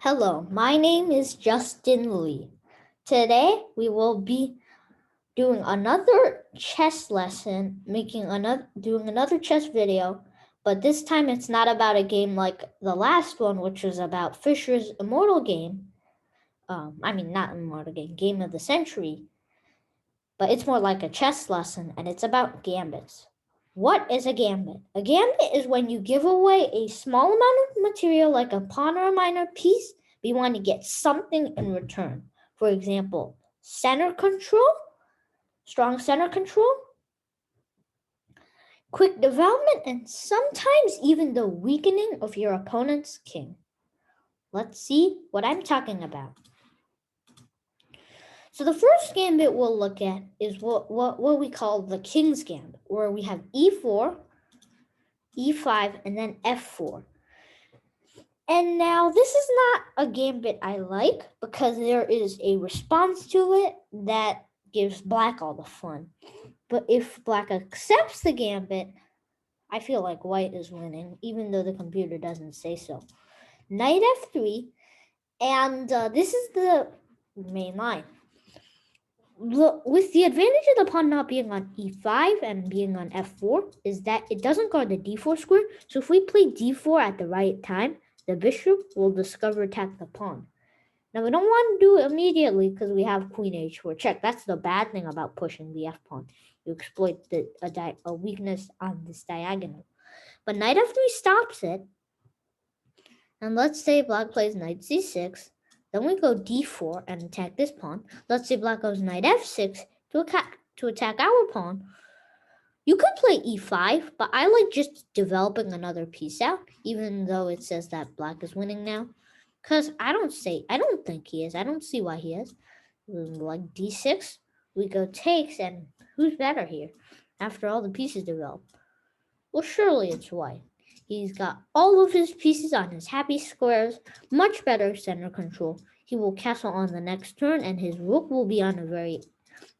Hello, my name is Justin Lee. Today we will be doing another chess lesson, doing another chess video, but this time it's not about a game like the last one, which was about Fisher's Immortal Game. Not Immortal Game, Game of the Century, but it's more like a chess lesson, and it's about gambits. What is a gambit? A gambit is when you give away a small amount of material like a pawn or a minor piece, but you want to get something in return. For example, center control, strong center control, quick development, and sometimes even the weakening of your opponent's king. Let's see what I'm talking about. So the first gambit we'll look at is what we call the King's Gambit, where we have e4, e5, and then f4. And now this is not a gambit I like because there is a response to it that gives black all the fun. But if black accepts the gambit, I feel like white is winning, even though the computer doesn't say so. Knight f3, and this is the main line. With the advantage of the pawn not being on e5 and being on f4 is that it doesn't guard the d4 square. So if we play d4 at the right time, the bishop will discover attack the pawn. Now we don't want to do it immediately because we have queen h4 check. That's the bad thing about pushing the f pawn. You exploit a weakness on this diagonal. But knight f3 stops it. And let's say black plays knight c6. Then we go d4 and attack this pawn. Let's say black goes knight f6 to attack our pawn. You could play e5, but I like just developing another piece out, even though it says that black is winning now. Because I don't think he is. I don't see why he is. Like d6, we go takes, and who's better here? After all the pieces develop. Well, surely it's white. He's got all of his pieces on his happy squares, much better center control. He will castle on the next turn, and his rook will be on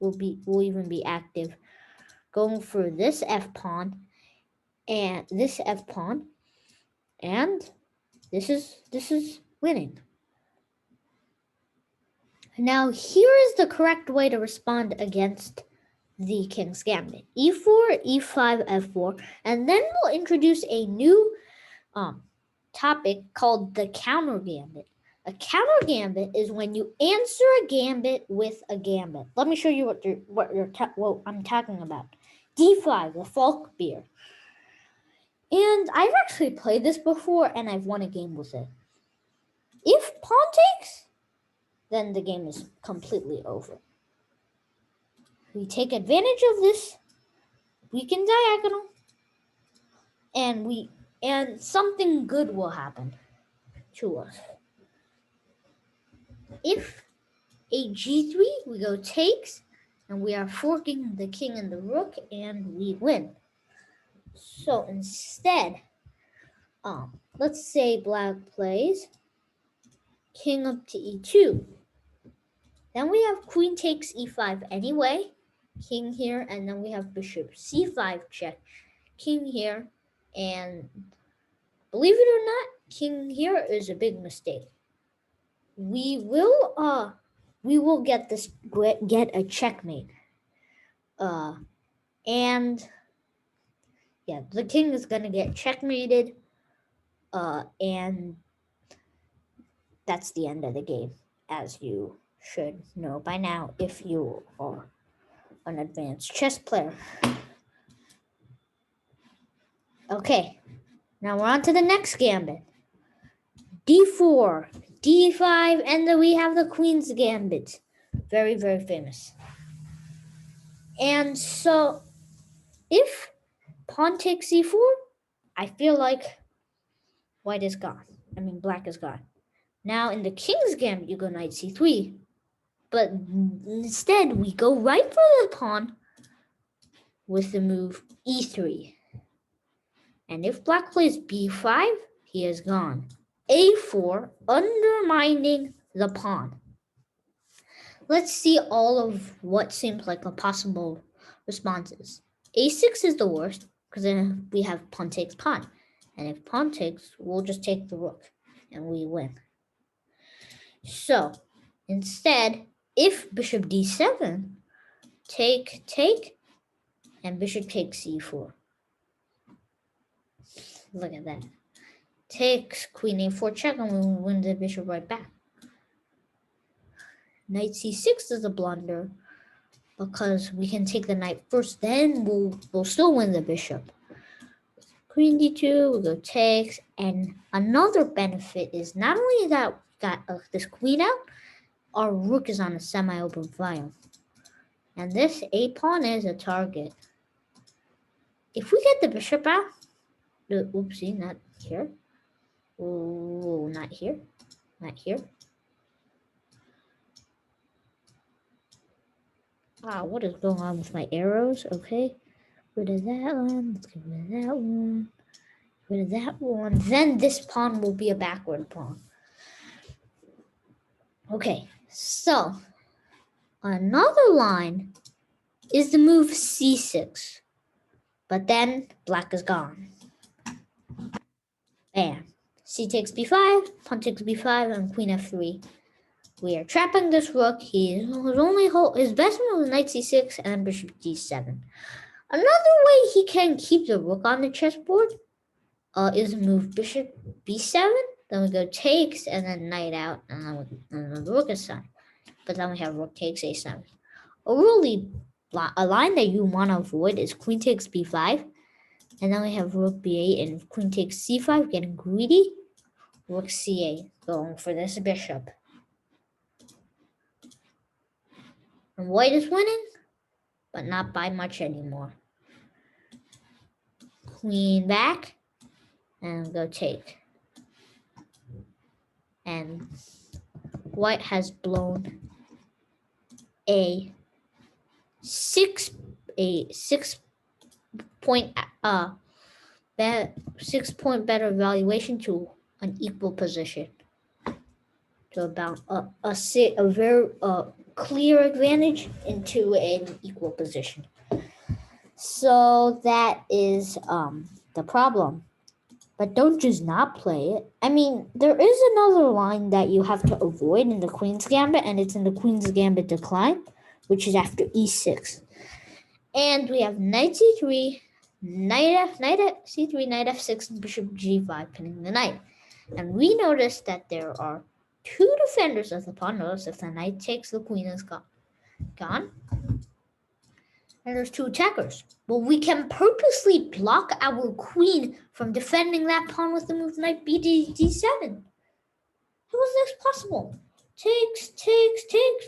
will even be active, going for this f pawn and this f pawn, and this is winning. Now here is the correct way to respond against the King's Gambit. e4, e5, f4, and then we'll introduce a new topic called the counter gambit. A counter gambit is when you answer a gambit with a gambit. Let me show you what I'm talking about. d5, the Falk beer. And I've actually played this before, and I've won a game with it. If pawn takes, then the game is completely over. We take advantage of this weakened diagonal, and something good will happen to us. If a g3, we go takes, and we are forking the king and the rook, and we win. So instead, let's say black plays king up to e2. Then we have queen takes e5 anyway, king here, and then we have bishop c5 check, king here, and believe it or not, king here is a big mistake. We will get a checkmate. And yeah, the king is gonna get checkmated. And that's the end of the game, as you should know by now if you are an advanced chess player. Okay, now we're on to the next gambit. d4, d5, and then we have the Queen's Gambit. Very, very famous. And so, if pawn takes c4, I feel like black is gone. Now, in the King's Gambit, you go knight c3. But instead, we go right for the pawn with the move e3. And if black plays b5, he is gone. a4, undermining the pawn. Let's see all of what seems like a possible responses. a6 is the worst because then we have pawn takes pawn. And if pawn takes, we'll just take the rook and we win. So instead, if bishop d7, take, and bishop takes c4. Look at that. Takes queen a4 check, and we win the bishop right back. Knight c6 is a blunder because we can take the knight first, then we'll still win the bishop. Queen d2, we go takes, and another benefit is not only that we got this queen out, our rook is on a semi-open file. And this a pawn is a target. If we get the bishop out, oopsie, not here. Oh, not here. Not here. What is going on with my arrows? Okay. Rid of that one. Let's get rid of that one. Rid of that one. Then this pawn will be a backward pawn. Okay. So another line is the move c6. But then black is gone. Bam. C takes b5, pawn takes b5, and queen f3. We are trapping this rook. His best move is knight c6 and bishop d7. Another way he can keep the rook on the chessboard is move bishop b7. Then we go takes and then knight out, and then the rook is signed. But then we have rook takes a7. A line that you want to avoid is queen takes b5. And then we have rook b8 and queen takes c5, getting greedy. Rook c8, going for this bishop. And white is winning, but not by much anymore. Queen back, and go take. And white has blown a 6 point better valuation to an equal position, to about a very clear advantage into an equal position. So that is the problem. But don't just not play it. I mean, there is another line that you have to avoid in the Queen's Gambit, and it's in the Queen's Gambit decline, which is after e6. And we have knight c3, knight c3, knight f6, and bishop g5, pinning the knight. And we notice that there are two defenders of the pawn. Notice if the knight takes, the queen is gone. And there's two attackers. But we can purposely block our queen from defending that pawn with the move knight d7. How is this possible? Takes,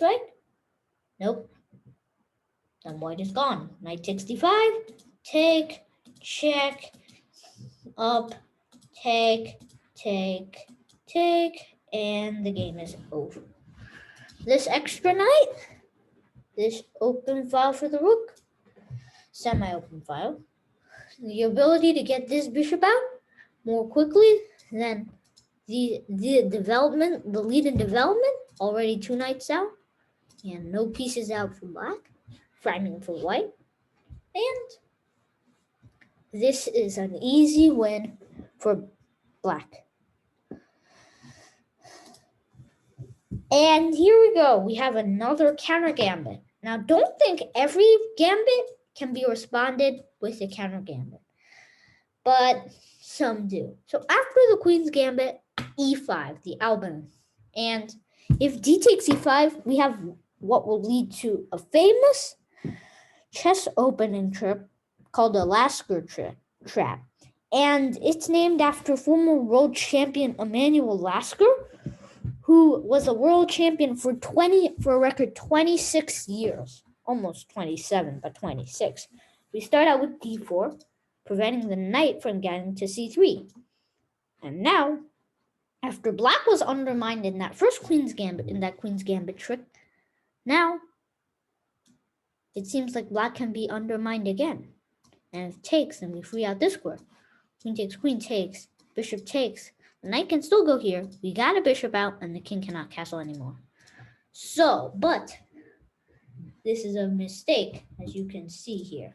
right? Nope. Then white is gone. Knight takes d5, take, check, up, take, and the game is over. This extra knight, this open file for the rook, semi-open file, the ability to get this bishop out more quickly than the development, the lead in development, already two knights out, and no pieces out for black, framing for white, and this is an easy win for black. And here we go. We have another counter gambit. Now, don't think every gambit can be responded with a counter gambit, but some do. So after the Queen's Gambit, e5, the Alban. And if d takes e5, we have what will lead to a famous chess opening trip called the Lasker trap. And it's named after former world champion Emanuel Lasker, who was a world champion for a record 26 years. Almost 27, but 26. We start out with d4, preventing the knight from getting to c3. And now, after black was undermined in that first Queen's Gambit, in that Queen's Gambit trick, now it seems like black can be undermined again. And if it takes, then we free out this square. Queen takes, bishop takes. The knight can still go here. We got a bishop out, and the king cannot castle anymore. So, but this is a mistake, as you can see here.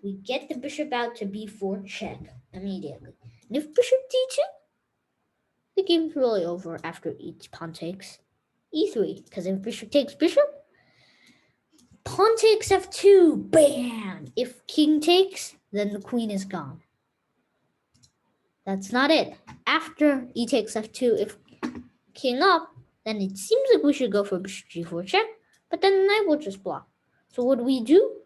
We get the bishop out to b4 check immediately. And if bishop d2, the game's really over after each pawn takes. E3, because if bishop takes bishop, pawn takes f2, bam! If king takes, then the queen is gone. That's not it. After e takes f2, if king up, then it seems like we should go for bishop g4 check, but then the knight will just block. So what do?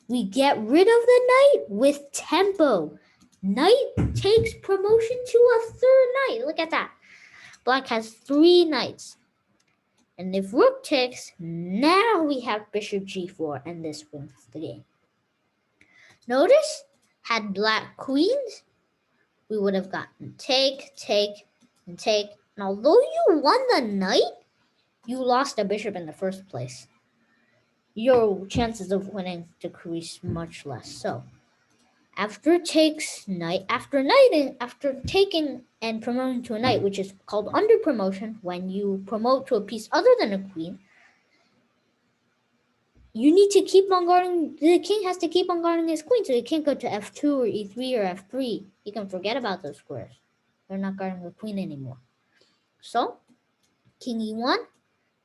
We get rid of the knight with tempo. Knight takes promotion to a third knight. Look at that. Black has 3 knights. And if rook takes, now we have bishop g4, and this wins the game. Notice, had black queens, we would have gotten take, take, and take. And although you won the knight, you lost a bishop in the first place. Your chances of winning decrease much less. So, after takes knight, after taking and promoting to a knight, which is called under promotion, when you promote to a piece other than a queen, you need to keep on guarding, the king has to keep on guarding his queen, so he can't go to f2 or e3 or f3. He can forget about those squares. They're not guarding the queen anymore. So, king e1,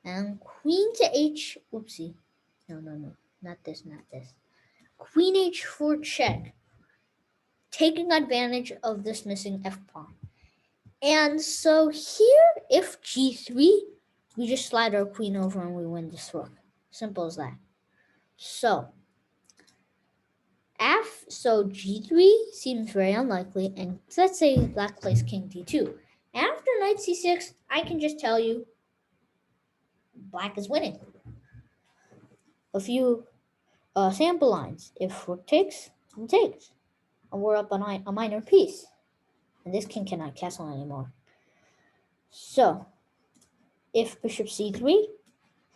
and queen to h, oopsie. No, not this. Queen h4 check, taking advantage of this missing f-pawn. And so here, if g3, we just slide our queen over and we win this rook. Simple as that. So g3 seems very unlikely, and let's say black plays king d2. After knight c6, I can just tell you black is winning. A few sample lines. If rook takes, and takes. And we're up a minor piece. And this king cannot castle anymore. So, if bishop c3,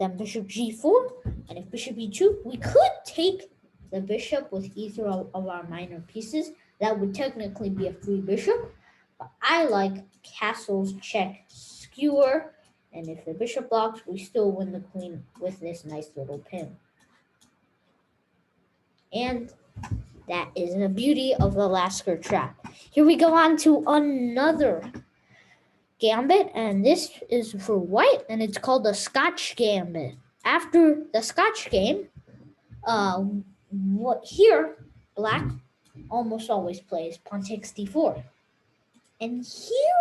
then bishop g4, and if bishop e2, we could take the bishop with either of our minor pieces. That would technically be a free bishop, but I like castles check skewer, and if the bishop blocks, we still win the queen with this nice little pin. And that is the beauty of the Lasker trap. Here we go on to another gambit, and this is for white, and it's called the Scotch Gambit. After the Scotch game, here black almost always plays pawn takes d4, and here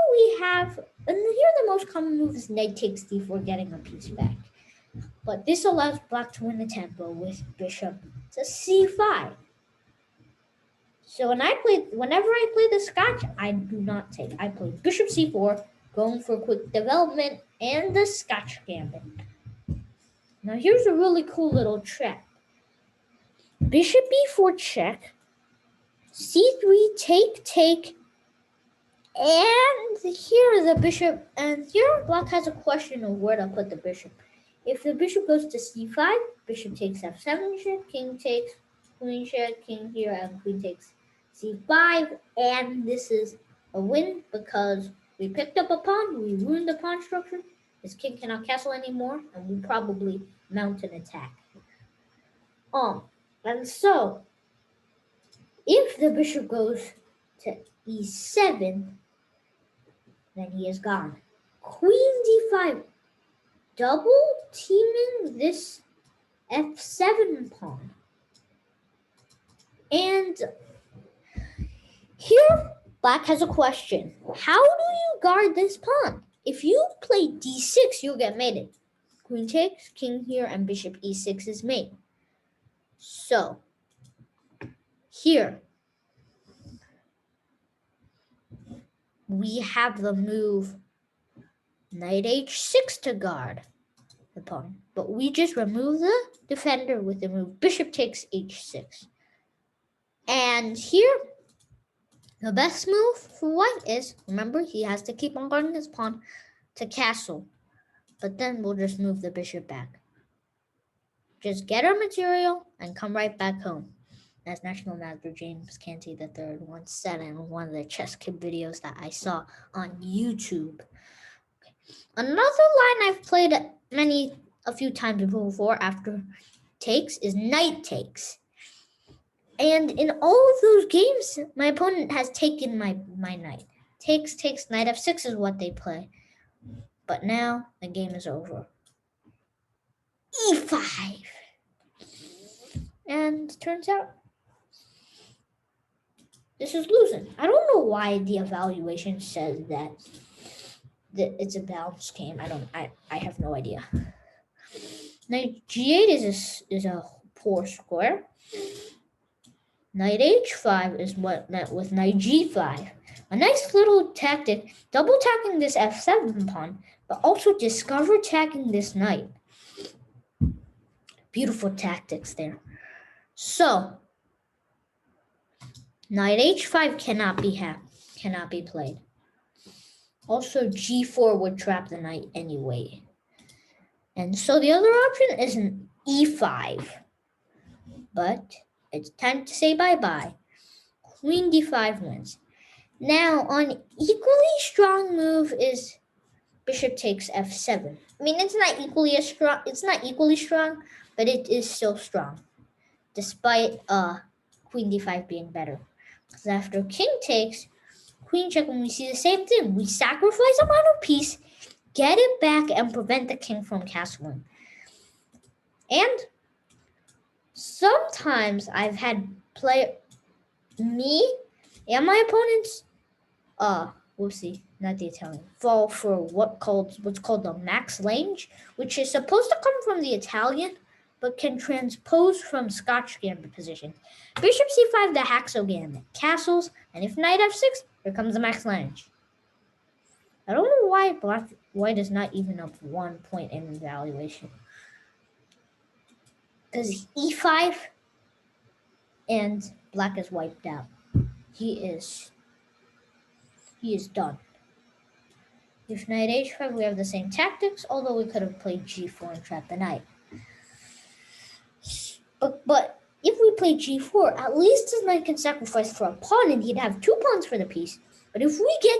the most common move is knight takes d4, getting a piece back. But this allows black to win the tempo with bishop to c5. So whenever I play the Scotch, I do not take. I play bishop c4, going for quick development, and the Scotch Gambit. Now here's a really cool little trap. Bishop e4 check, c3 take, and here the bishop, and here black has a question of where to put the bishop. If the bishop goes to c5, bishop takes f7 check, king takes, queen check, king here, and queen takes c5, and this is a win because we picked up a pawn, we ruined the pawn structure, his king cannot castle anymore, and we probably mount an attack. And so, if the bishop goes to e7, then he is gone. Queen d5, double teaming this f7 pawn. And here, black has a question. How do you guard this pawn? If you play d6, you'll get mated. Queen takes, king here, and bishop e6 is mate. So, here, we have the move knight h6 to guard the pawn. But we just remove the defender with the move bishop takes h6. And here, the best move for white is, remember, he has to keep on guarding his pawn to castle. But then we'll just move the bishop back. Just get our material and come right back home. As National Master James Canty III once said in one of the chess kid videos that I saw on YouTube. Okay. Another line I've played a few times before after takes is knight takes. And in all of those games, my opponent has taken my knight. takes, knight f6 is what they play. But now the game is over. e5. And turns out this is losing. I don't know why the evaluation says that it's a balanced game. I have no idea. Knight g8 is a poor square. Knight h5 is what met with knight g5. A nice little tactic, double tagging this f7 pawn, but also discover tagging this knight. Beautiful tactics there. So, knight h5 cannot be played. Also, g4 would trap the knight anyway. And so the other option is an e5. But it's time to say bye-bye. Queen d5 wins. Now, an equally strong move is bishop takes f7. I mean, it's not equally strong, but it is still strong, despite queen d5 being better. Because after king takes, queen check, when we see the same thing, we sacrifice a minor piece, get it back, and prevent the king from castling. And sometimes I've had me and my opponents, not the Italian, fall for what's called the max range, which is supposed to come from the Italian, but can transpose from Scotch Gambit position. Bishop c5, the Haxo Gambit, castles, and if knight f6, here comes the max range. I don't know why white is not even up 1 point in evaluation. Because e5 and black is wiped out. He is done. If knight h5, we have the same tactics, although we could have played g4 and trapped the knight. But if we play g4, at least his knight can sacrifice for a pawn, and he'd have 2 pawns for the piece. But if we get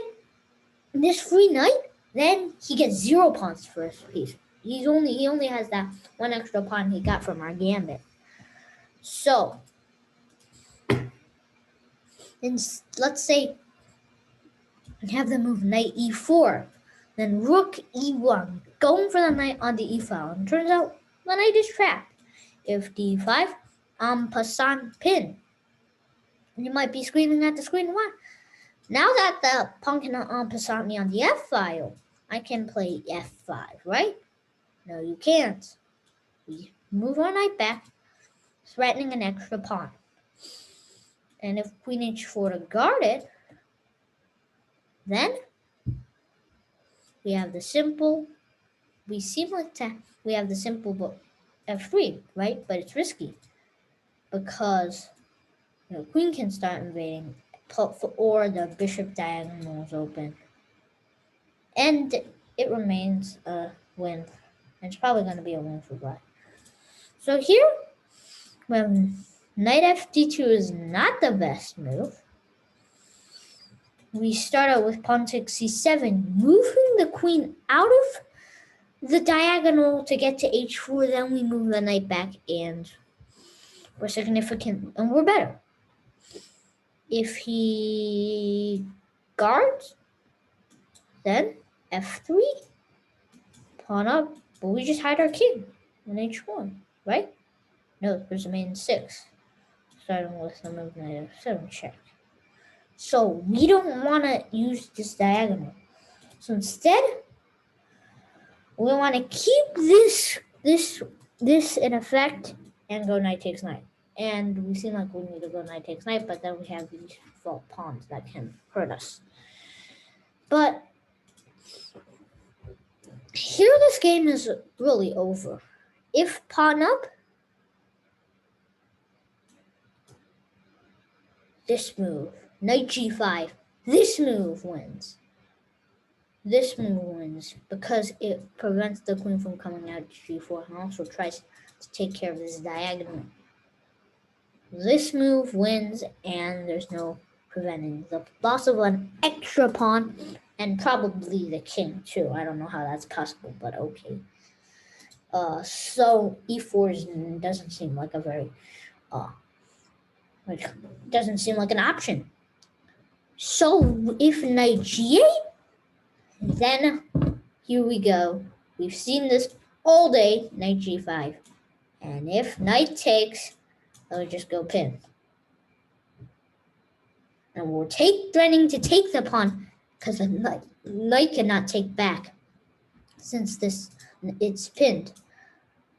this free knight, then he gets 0 pawns for his piece. He only has that 1 extra pawn he got from our gambit. So, let's say we have the move knight e4, then rook e1, going for the knight on the e file, and turns out the knight is trapped. If d5, en passant pin. You might be screaming at the screen, why? Now that the pawn cannot en passant me on the f file, I can play f5, right? No, you can't. We move our knight back, threatening an extra pawn. And if queen h4 to guard it, then we have the simple, we have the simple f3, right? But it's risky because queen can start invading, or the bishop diagonal is open. And it remains a win. It's probably going to be a win for black. So here, when knight fd2 is not the best move, we start out with pawn takes c7, moving the queen out of the diagonal to get to h4. Then we move the knight back, and we're significant, and we're better. If he guards, then f3, pawn up, but we just hide our king on h1, right? No, there's a main 6, starting with the move knight f7 check. So we don't want to use this diagonal. So instead, we want to keep this in effect and go knight takes knight. And we seem like we need to go knight takes knight, but then we have these default pawns that can hurt us. But here this game is really over. If pawn up, this move, knight g5, this move wins. This move wins because it prevents the queen from coming out to g4 and also tries to take care of this diagonal. This move wins, and there's no preventing the loss of an extra pawn and probably the king too. I don't know how that's possible, but okay. So e4 doesn't seem like a very doesn't seem like an option. So if knight g8, then here we go. We've seen this all day, knight g5. And if knight takes, I'll just go pin. And we're threatening to take the pawn because the knight cannot take back since it's pinned.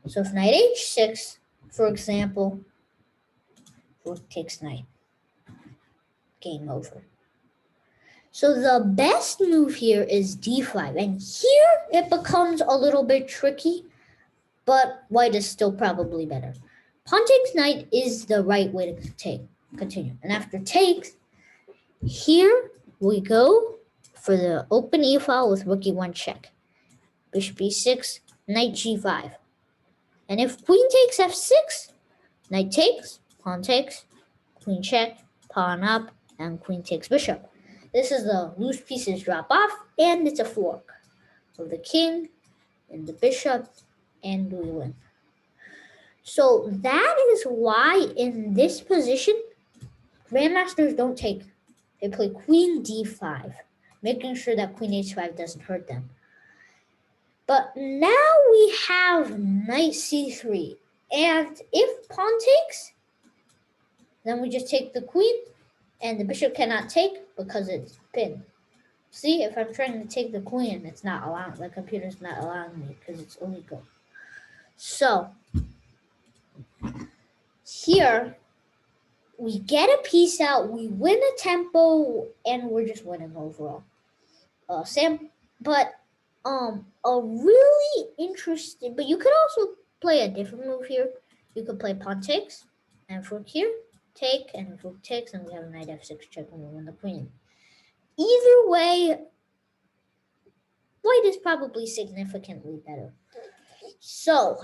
So if knight h6, for example, rook takes knight. Game over. So the best move here is d5. And here it becomes a little bit tricky, but white is still probably better. Pawn takes knight is the right way to continue. And after takes, here we go for the open e-file with rook e1 check. Bishop e6, knight g5. And if queen takes f6, knight takes, pawn takes, queen check, pawn up, and queen takes bishop. This is the loose pieces drop off, and it's a fork of the king and the bishop, and we win. So that is why in this position, grandmasters don't take. They play queen d5, making sure that queen h5 doesn't hurt them. But now we have knight c3, and if pawn takes, then we just take the queen, and the bishop cannot take because it's pinned. See, if I'm trying to take the queen, it's not allowing, the computer's not allowing me because it's illegal. So here we get a piece out, we win a tempo, and we're just winning overall. A really interesting, but you could also play a different move here. You could play pawn takes, and rook here, take, and rook takes, and we have a knight f6 check and we win the queen. Either way, white is probably significantly better. So,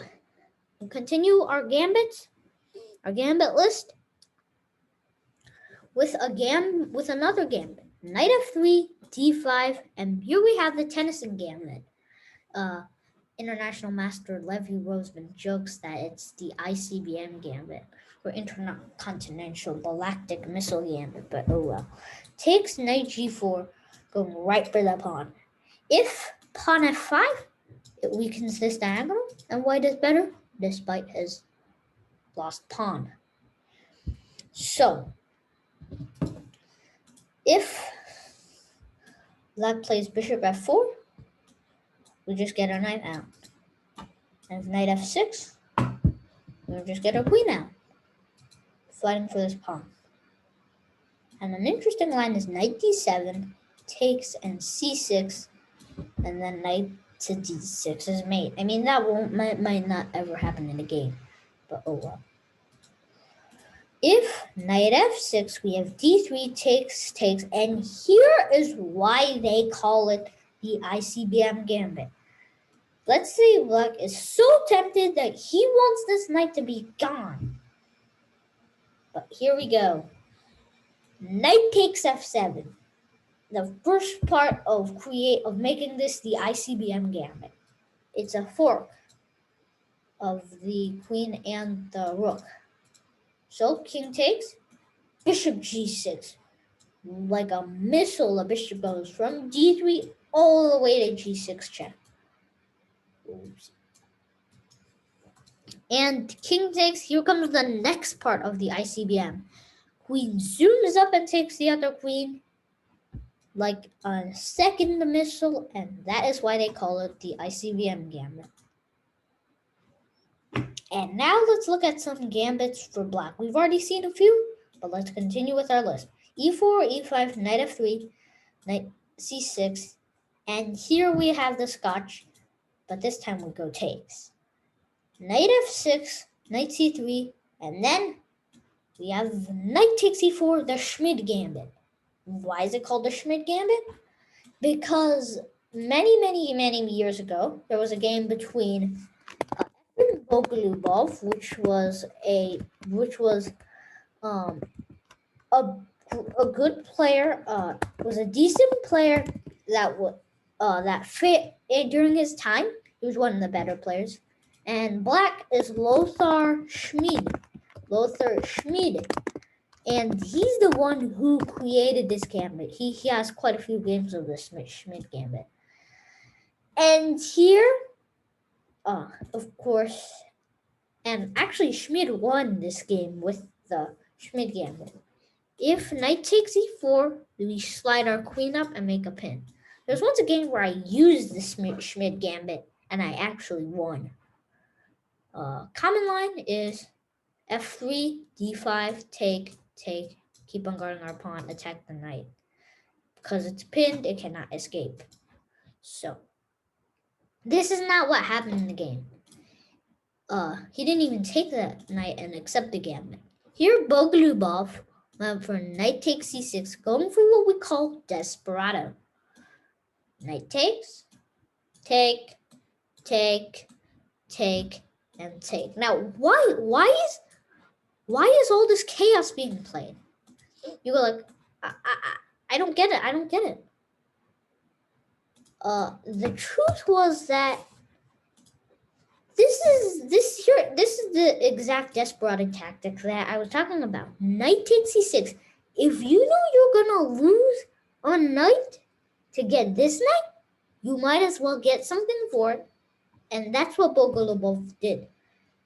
we'll continue our gambit list with another gambit. Knight f3, d5, and here we have the Tennyson Gambit. International master Levy Roseman jokes that it's the ICBM Gambit, or Intercontinental Galactic Missile Gambit, but oh well. Takes knight g4, going right for the pawn. If pawn f5, it weakens this diagonal, and white is better, despite his lost pawn. So, if black plays bishop f4, we just get our knight out. And if knight f6, we'll just get our queen out, fighting for this pawn. And an interesting line is knight d7, takes, and c6, and then knight to d6 is mate. I mean, that might not ever happen in a game, but oh well. If knight f6, we have d3, takes, and here is why they call it the ICBM Gambit. Let's say black is so tempted that he wants this knight to be gone. But here we go. Knight takes f7. The first part of making this the ICBM Gambit. It's a fork of the queen and the rook. So king takes, bishop g6. Like a missile, the bishop goes from d3 all the way to g6 check. Oops. And king takes, here comes the next part of the ICBM. Queen zooms up and takes the other queen like a second missile, and that is why they call it the ICBM Gambit. And now let's look at some gambits for black. We've already seen a few, but let's continue with our list. e4, e5, knight f3, knight c6, and here we have the Scotch, but this time we go takes. Knight f6, knight c3, and then we have knight takes e4, the Schmid Gambit. Why is it called the Schmid Gambit? Because many years ago, there was a game between Bokolubov, which was a good player, was a decent player that fit during his time. He was one of the better players. And black is Lothar Schmid, And he's the one who created this gambit. He has quite a few games of the Schmidt Gambit. And here, of course, and actually Schmidt won this game with the Schmidt Gambit. If knight takes e4, we slide our queen up and make a pin. There's once a game where I used the Schmidt Gambit and I actually won. Common line is f3, d5, take, keep on guarding our pawn, attack the knight. Because it's pinned, it cannot escape. So, this is not what happened in the game. He didn't even take the knight and accept the gambit. Here, Boglubov went for knight takes c6, going for what we call desperado. Knight takes, take, and take. Now, why is all this chaos being played? You go like, I don't get it. I don't get it. The truth was that this is the exact desperado tactic that I was talking about. Knight takes c6. If you know you're gonna lose on knight to get this knight, you might as well get something for it. And that's what Bogolubov did.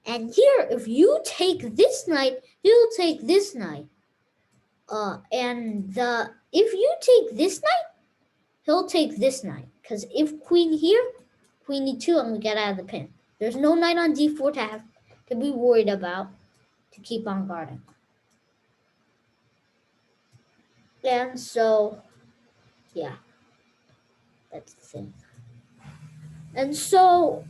And here, if you take this knight, he'll take this knight. If you take this knight, he'll take this knight. Because if queen here, queen e2, and we get out of the pin. There's no knight on d4 to have to be worried about to keep on guarding. And so, yeah, that's the thing. And so,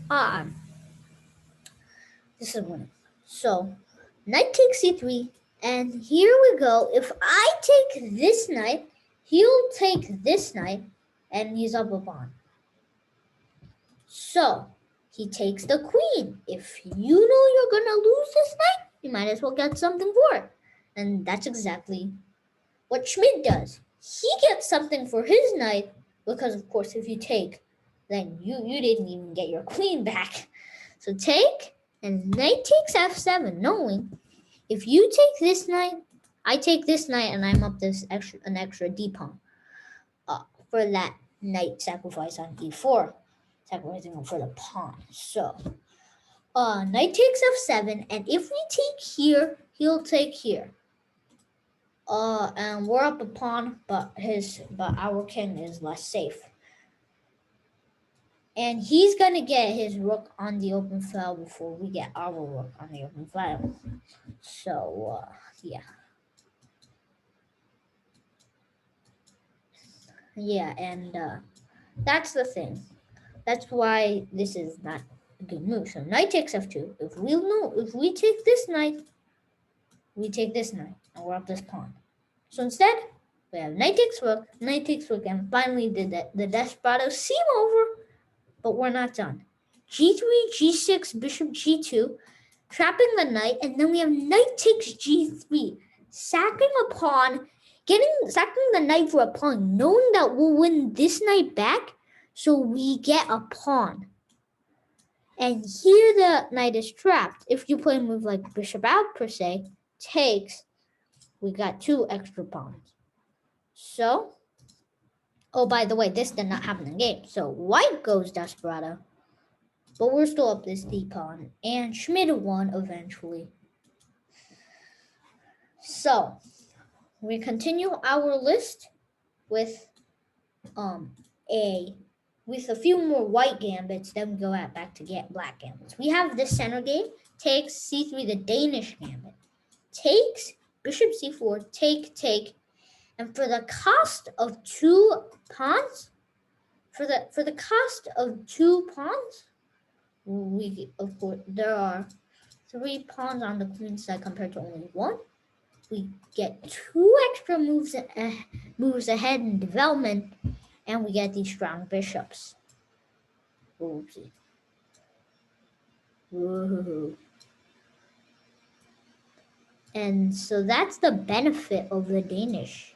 this is winning. So, knight takes c3, and here we go. If I take this knight, he'll take this knight, and he's up a pawn. So, he takes the queen. If you know you're going to lose this knight, you might as well get something for it. And that's exactly what Schmidt does. He gets something for his knight because, of course, if you take, then you didn't even get your queen back. So take, and knight takes f7, knowing if you take this knight, I take this knight, and I'm up an extra d-pawn for that knight sacrifice on e4. Sacrificing for the pawn. So, knight takes f7, and if we take here, he'll take here. And we're up a pawn, but our king is less safe. And he's gonna get his rook on the open file before we get our rook on the open file. So, yeah. Yeah, and that's the thing. That's why this is not a good move. So knight takes f2. If we take this knight, we take this knight, and we're up this pawn. So instead, we have knight takes rook, and finally the desperado seem over, but we're not done. g3, g6, bishop g2, trapping the knight, and then we have knight takes g3, sacking a pawn, sacking the knight for a pawn, knowing that we'll win this knight back. So we get a pawn. And here the knight is trapped. If you play a move like bishop out per se, takes, we got 2 extra pawns. So, oh, by the way, this did not happen in the game. So white goes desperado, but we're still up this d-pawn. And Schmidt won eventually. So, we continue our list with a few more white gambits, then we go back to get black gambits. We have the center game, takes c3, the Danish gambit. Takes, bishop c4, take, and for the cost of 2 pawns, of course, there are 3 pawns on the queen side compared to only 1. We get 2 extra moves ahead in development, and we get these strong bishops. Oopsie. Woohoo. And so that's the benefit of the Danish.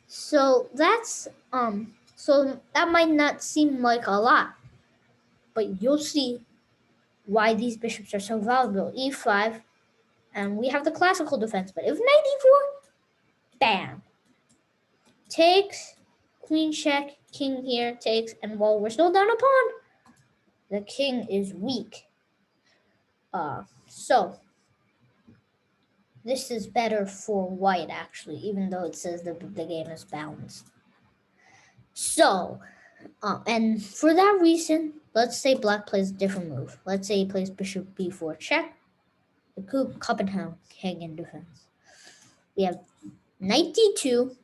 So that's so that might not seem like a lot, but you'll see why these bishops are so valuable. E5, and we have the classical defense, but if knight e4, bam. Takes, queen check, king here takes, and while we're still down a pawn, the king is weak. So this is better for white, actually, even though it says the game is balanced. So, and for that reason, let's say black plays a different move. Let's say he plays bishop b4 check, the Copenhagen defense. We have knight d2,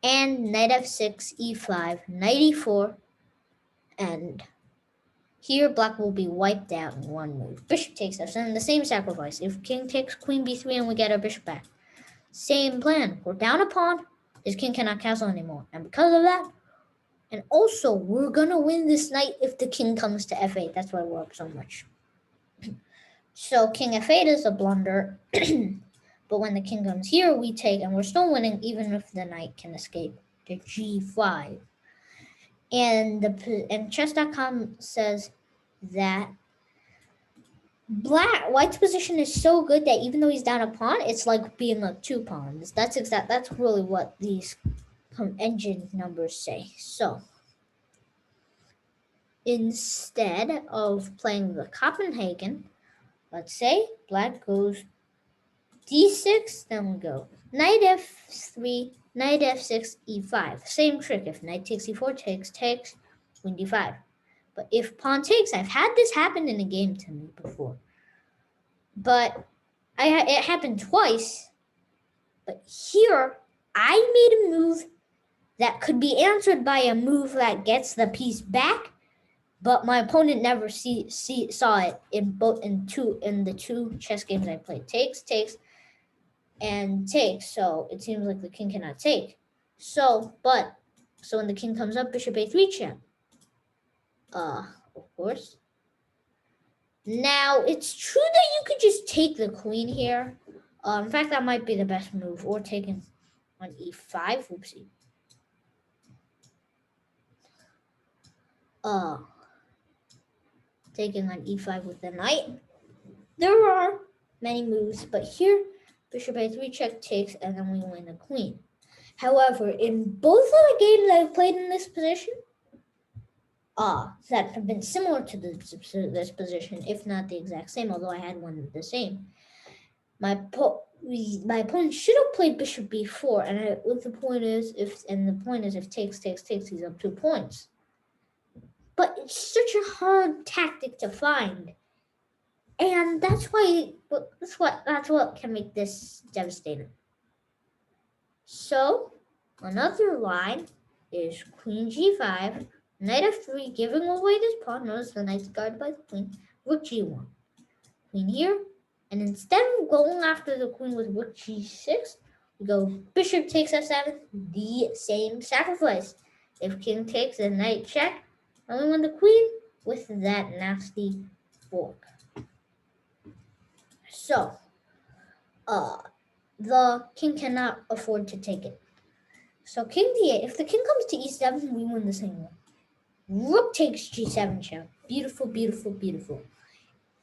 and knight f6, e5, knight e4, and here black will be wiped out in one move. Bishop takes f7, the same sacrifice. If king takes queen b3 and we get our bishop back. Same plan. We're down a pawn. His king cannot castle anymore. And because of that, and also we're going to win this knight if the king comes to f8. That's why we're up so much. So king f8 is a blunder. But when the king comes here, we take, and we're still winning even if the knight can escape to g5. And chess.com says that white's position is so good that even though he's down a pawn, it's like being up 2 pawns. That's really what these engine numbers say. So instead of playing the Copenhagen, let's say black goes d6, then we go knight f3, knight f6, e5. Same trick. If knight takes e4, takes, queen d5. But if pawn takes, I've had this happen in a game to me before. But it happened twice. But here, I made a move that could be answered by a move that gets the piece back, but my opponent never saw it in the two chess games I played. Takes, and takes. So it seems like the king cannot take. So when the king comes up, bishop a3 check. Of course. Now, it's true that you could just take the queen here. In fact, that might be the best move. Or taking on e5. Oopsie. Taking on e5 with the knight. There are many moves, but here, bishop a3 check takes, and then we win the queen. However, in both of the games I've played in this position, that have been similar to this position, if not the exact same, although I had one the same. My opponent should have played bishop b4, and the point is if takes, he's up 2 points. But it's such a hard tactic to find, and that's what can make this devastating. So another line is queen g5. Knight f3, giving away this pawn. Notice the knight's guarded by the queen. Rook g1. Queen here. And instead of going after the queen with rook g6, we go bishop takes f7, the same sacrifice. If king takes, then knight check. And we win the queen with that nasty fork. So, the king cannot afford to take it. So king d8. If the king comes to e7, we win the same way. Rook takes g7 check. Beautiful, beautiful, beautiful.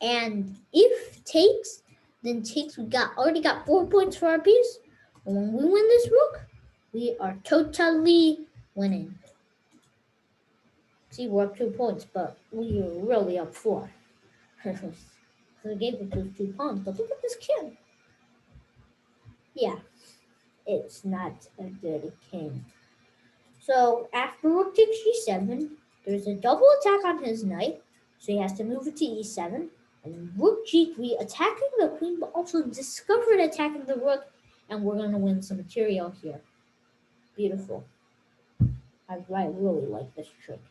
And if takes, then takes, we already got 4 points for our piece. And when we win this rook, we are totally winning. See, we're up 2 points, but we are really up 4. So we gave it those 2 pawns. But look at this king. Yeah, it's not a good king. So after rook takes g7, there's a double attack on his knight, so he has to move it to e7. And rook g3, attacking the queen, but also discovered attacking the rook, and we're going to win some material here. Beautiful. I really like this trick.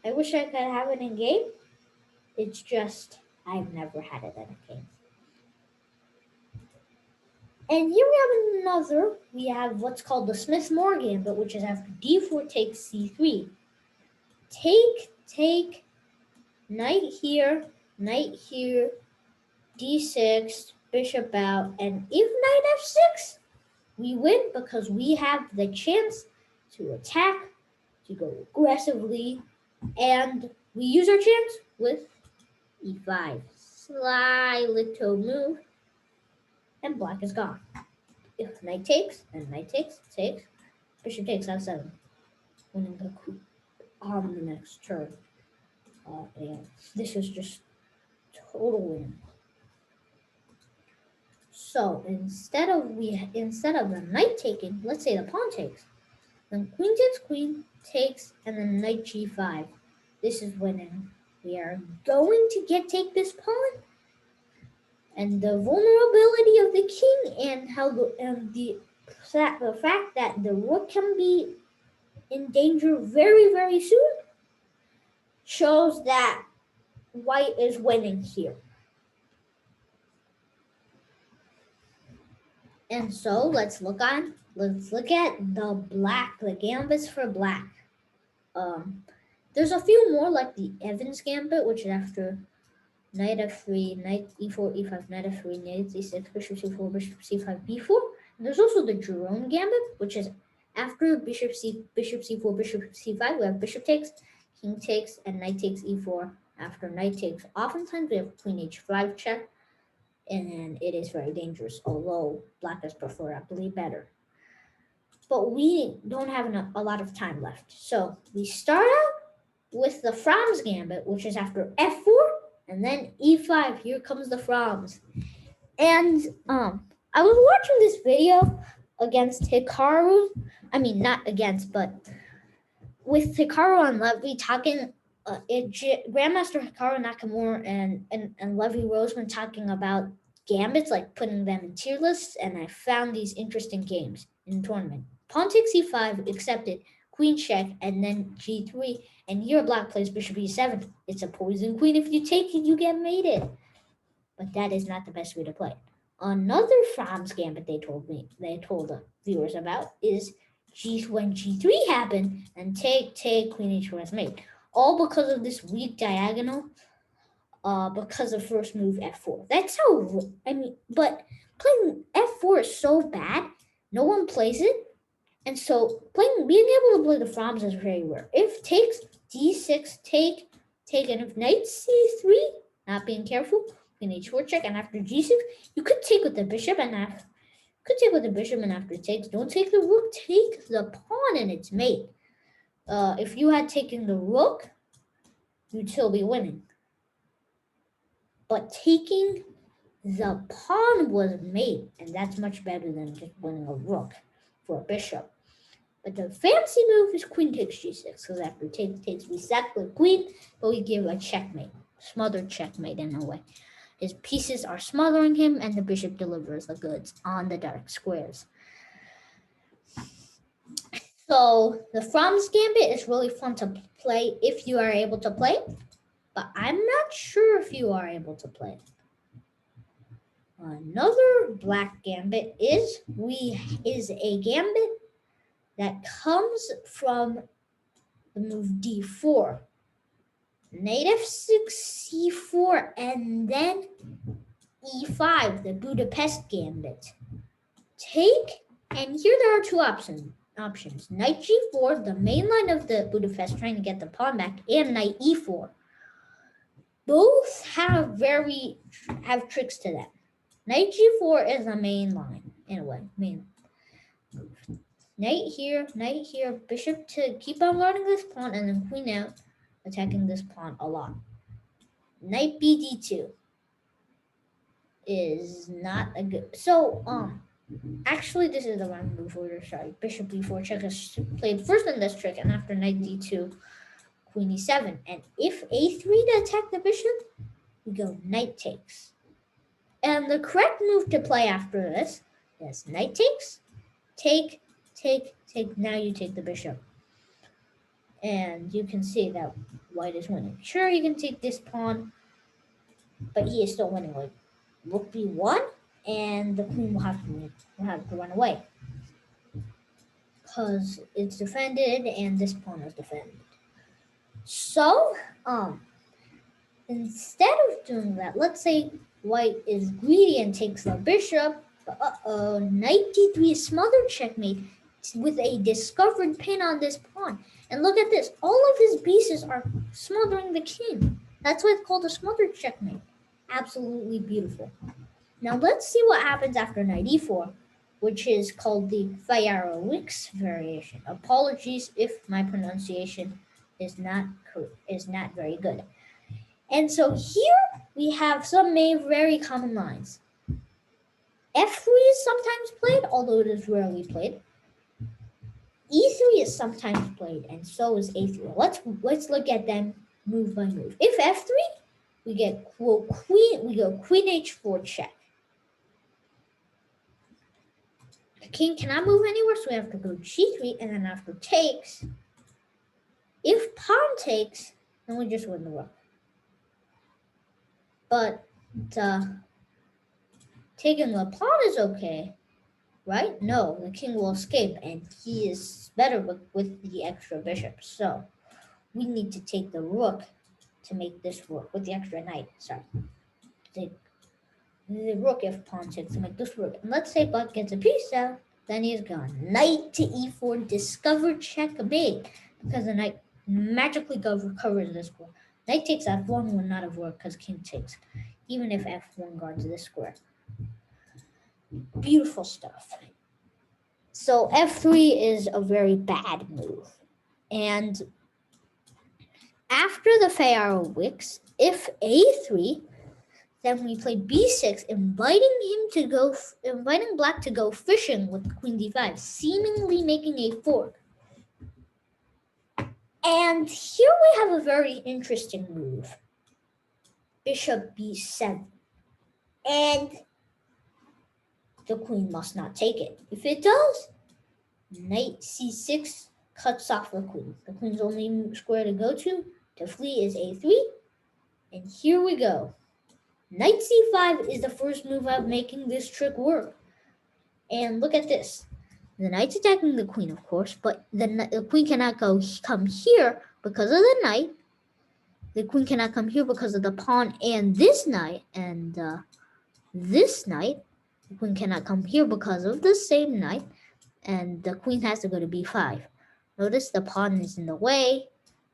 I wish I could have it in game. It's just, I've never had it in a game. And here we have what's called the Smith-Morra Gambit, which is after d4 takes c3. Take, knight here, d6, bishop out, and if knight f6, we win because we have the chance to attack, to go aggressively, and we use our chance with e5. Sly little move, and black is gone. If knight takes, and knight takes, bishop takes f7, winning the coup on the next turn. And this is just total win. So instead of the knight taking, let's say the pawn takes, then queen, takes, and then knight g5. This is winning. We are going to take this pawn, and the vulnerability of the king, and the fact that the rook can be in danger very, very soon, shows that white is winning here. And so let's look at the gambits for black. There's a few more, like the Evans Gambit, which is after knight f3, knight e4, e5, knight f3, knight c6, bishop c4, bishop c5, b4. And there's also the Jerome Gambit, which is after bishop c4, bishop c5, we have bishop takes, king takes, and knight takes e4. After knight takes, oftentimes we have queen h5 check, and it is very dangerous, although black is preferably better. But we don't have a lot of time left. So we start out with the Franz Gambit, which is after f4, and then e5. Here comes the Franz. And I was watching this video against Hikaru. I mean, not against, but with Hikaru and Levy talking, Grandmaster Hikaru Nakamura and Levy Roseman talking about gambits, like putting them in tier lists, and I found these interesting games in the tournament. Pawn takes e5, accepted, queen check, and then g3, and here black plays bishop e7. It's a poison queen. If you take it, you get mated. But that is not the best way to play. Another Franz Gambit they told the viewers about is when g3 happened, and take, queen h4 is mate. All because of this weak diagonal, because of first move f4. That's how, but playing f4 is so bad, no one plays it. And so being able to play the Franz is very rare. If takes, d6, take, and if knight c3, not being careful, queen h4 check, and after g6, you could take with the bishop, and after takes, don't take the rook, take the pawn and its mate. If you had taken the rook, you'd still be winning. But taking the pawn was mate, and that's much better than just winning a rook for a bishop. But the fancy move is queen takes g6, because after takes, we sack the queen, but we give a checkmate, smothered checkmate in a way. His pieces are smothering him, and the bishop delivers the goods on the dark squares. So the Franz Gambit is really fun to play if you are able to play, but I'm not sure if you are able to play. Another black gambit is a gambit that comes from the move d4. Knight f6, c4, and then e5, the Budapest Gambit. Take, and here there are two options. Knight g4, the main line of the Budapest, trying to get the pawn back, and knight e4. Both have tricks to them. Knight g4 is the main line, in a way, main move. Knight here, bishop to keep on guarding this pawn, and then queen out, attacking this pawn a lot. Knight bd2 is not a good. So actually this is the wrong move order. Sorry, bishop b4 check is played first in this trick, and after knight d2, queen e7. And if a3 to attack the bishop, we go knight takes. And the correct move to play after this is knight takes, take. Now you take the bishop. And you can see that white is winning. Sure, you can take this pawn, but he is still winning. Like rook b1, and the queen will have to run away because it's defended, and this pawn is defended. So, instead of doing that, let's say white is greedy and takes the bishop. Knight d3 is smothered checkmate with a discovered pin on this pawn. And look at this. All of his pieces are smothering the king. That's why it's called a smothered checkmate. Absolutely beautiful. Now let's see what happens after knight e4, which is called the Feyerowicz variation. Apologies if my pronunciation is not very good. And so here we have some very common lines. F3 is sometimes played, although it is rarely played. E3 is sometimes played, and so is A3. Let's look at them move by move. If F3, we get queen. We go queen H4 check. The king cannot move anywhere, so we have to go G3, and then after takes, if pawn takes, then we just win the rook. But taking the pawn is okay, right? No, the king will escape, and he is better with the extra bishop. So we need to take the rook to make this work with the extra knight. Sorry, take the rook if pawn takes to make this work. And let's say black gets a piece out, then he's gone. Knight to e4, discover checkmate, because the knight magically covers this square. Knight takes f1 will not have worked because king takes, even if f1 guards this square. Beautiful stuff. So f3 is a very bad move. And after the Feyerowicz, if a3, then we play b6, inviting black to go fishing with queen d5, seemingly making a fork. And here we have a very interesting move. Bishop b7. And the queen must not take it. If it does, knight c6 cuts off the queen. The queen's only square to go to flee is a3. And here we go. Knight c5 is the first move of making this trick work. And look at this. The knight's attacking the queen, of course, but the queen cannot come here because of the knight. The queen cannot come here because of the pawn and this knight. And this knight, the queen cannot come here because of the same knight. And the queen has to go to b5. Notice the pawn is in the way.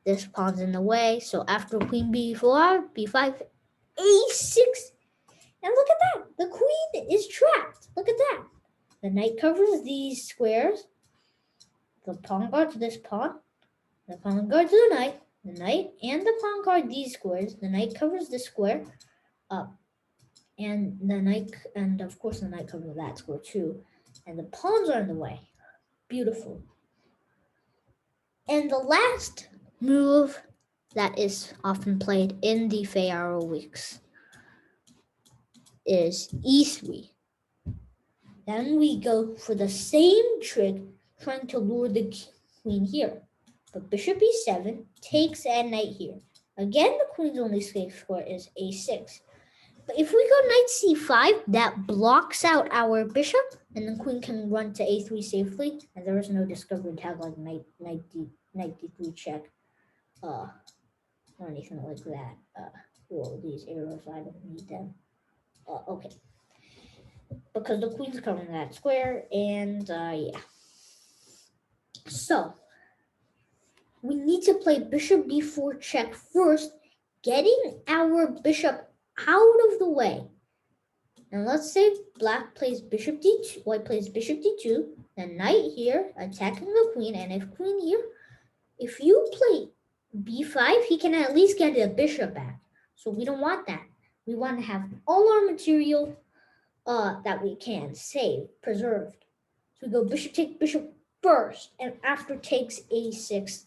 This pawn's in the way. So after queen b4, b5, a6. And look at that. The queen is trapped. Look at that. The knight covers these squares. The pawn guards this pawn. The pawn guards the knight. The knight and the pawn guard these squares. The knight covers this square up. And the knight, and of course the knight covers that square too. And the pawns are in the way. Beautiful. And the last move that is often played in the Feyerowicz is e3. Then we go for the same trick, trying to lure the queen here. But bishop e7 takes and knight here. Again, the queen's only safe square is a6. But if we go knight c5, that blocks out our bishop, and the queen can run to a3 safely, and there is no discovery tag like knight d3 check, or anything like that. Well, these arrows, I don't need them. Okay. Because the queen's covering that square, and yeah. So, we need to play bishop b4 check first, getting our bishop out of the way. And let's say black plays bishop d2, white plays bishop d2, then knight here, attacking the queen, and if queen here, if you play b5, he can at least get a bishop back. So we don't want that. We want to have all our material that we can save, preserved. So we go bishop take bishop first, and after takes a6,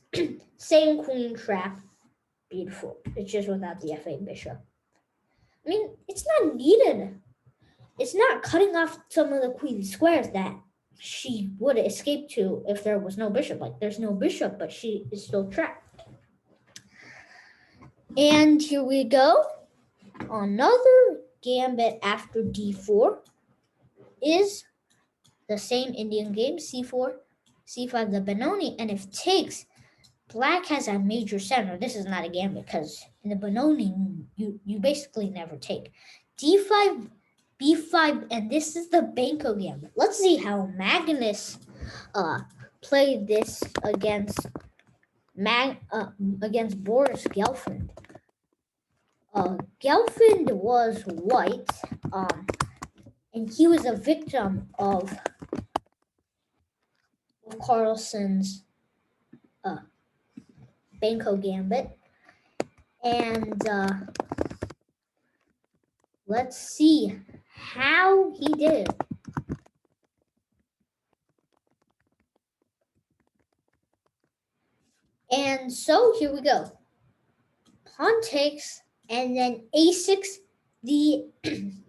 same queen trap. Beautiful. It's just without the f8 bishop. I mean, it's not needed. It's not cutting off some of the queen's squares that she would escape to if there was no bishop. Like, there's no bishop, but she is still trapped. And here we go. Another gambit after d4 is the same Indian game, c4, c5, the Benoni, and if takes, black has a major center. This is not a gambit because in the Benoni, you basically never take. d5, b5, and this is the Banco gambit. Let's see how Magnus played this against Boris' girlfriend. Gelfand was white, and he was a victim of Carlsen's Banco Gambit. And let's see how he did. And so here we go. Pawn takes, and then a6,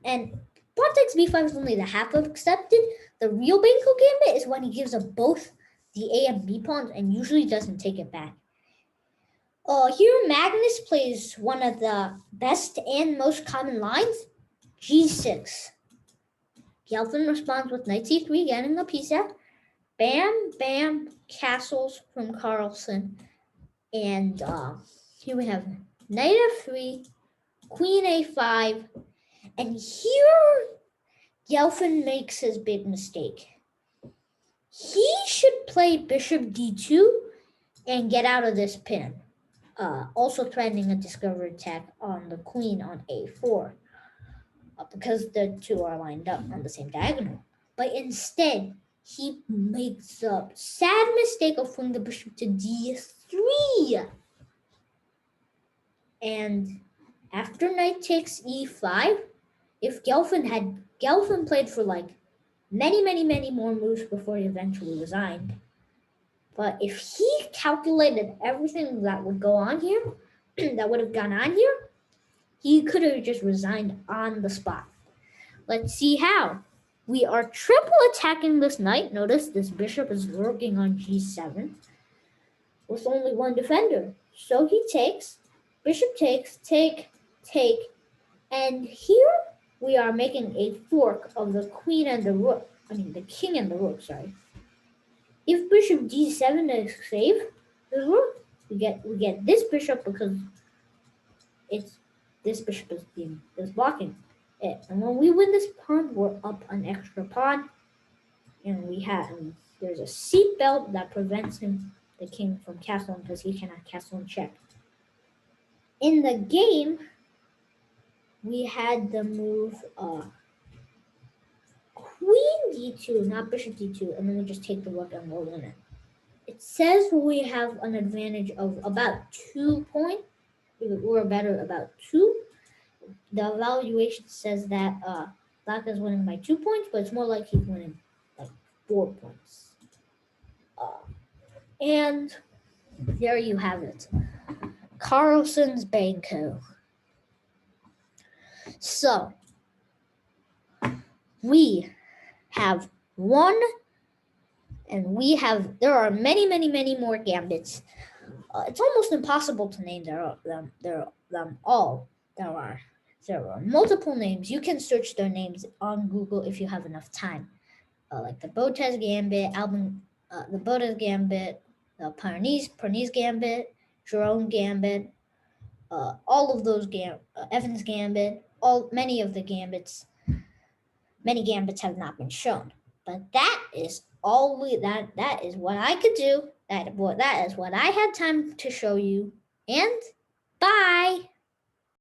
and pawn takes b5 is only the half of accepted. The real Banco Gambit is when he gives up both the a and b pawns and usually doesn't take it back. Here Magnus plays one of the best and most common lines, g6. Gelfand responds with knight c3, getting a piece out. Bam, bam, castles from Carlsen. And here we have knight f3, queen a5. And here Gelfand makes his big mistake. He should play bishop d2 and get out of this pin. Also threatening a discovery attack on the queen on a4 because the two are lined up on the same diagonal. But instead, he makes the sad mistake of putting the bishop to d3. And after knight takes e5, if Gelfand played for like many more moves before he eventually resigned. But if he calculated everything that would go on here, that would have gone on here, he could have just resigned on the spot. Let's see how. We are triple attacking this knight. Notice this bishop is working on g7 with only one defender. So he takes, bishop takes, take, and here we are making a fork of the queen and the rook. The king and the rook, sorry. If bishop d7 is save the rook, we get this bishop because this bishop is blocking it. And when we win this pawn, we're up an extra pawn, and there's a seat belt that prevents the king from castling because he cannot castle and check. In the game, we had the move queen d2, not bishop d2, and then we just take the rook and we'll win it. It says we have an advantage of about 2 points. We're better about 2. The evaluation says that Black is winning by 2 points, but it's more like he's winning like 4 points. And there you have it. Carlsen's Banco. So we have won, and there are many more gambits. It's almost impossible to name them all. There are multiple names. You can search their names on Google if you have enough time. Like the Botez Gambit, the Botez Gambit, the Pyrnees Gambit, Jerome Gambit, all of those Evans Gambit, many gambits have not been shown. But that is that is what I could do. That is what I had time to show you. And bye.